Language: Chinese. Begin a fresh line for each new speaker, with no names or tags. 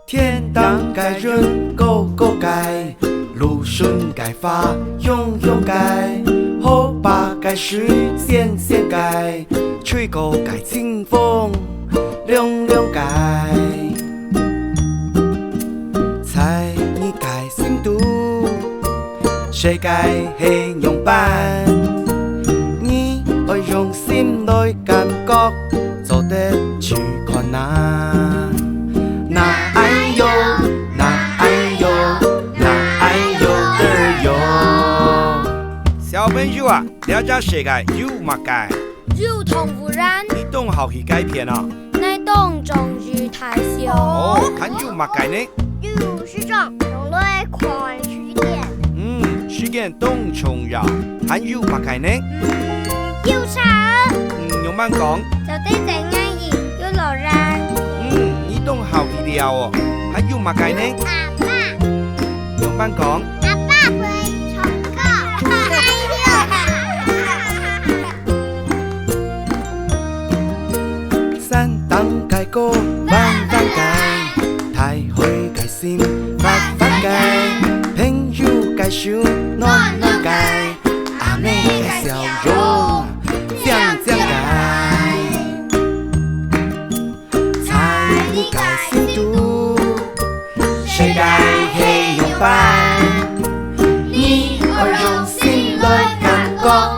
天当该人高高盖，路顺该发永永盖，后把该实现现盖，吹过该清风凉凉盖，猜你该心度，谁该形容版？你爱用心来感觉，做得去看哪？那哎呦，那哎呦，那哎呦的哟！小朋友啊，了解世界有乜解？
有同污染，
你懂好去改变啊？
你懂种鱼太小。
哦，还有乜解呢？
有是种用来看书点。
时间懂重要，还有乜解呢？
有啥？
用慢讲。
就对正安逸，有老人。
你懂好去了哦，还有乜解呢？
阿爸。
用慢讲。
阿爸会唱歌。
山当该高，万万该，太会该心，发发该，朋友该手，暖暖该，阿妹该笑容，将将该，猜你该心度，谁该黑用白，你会用心来感觉。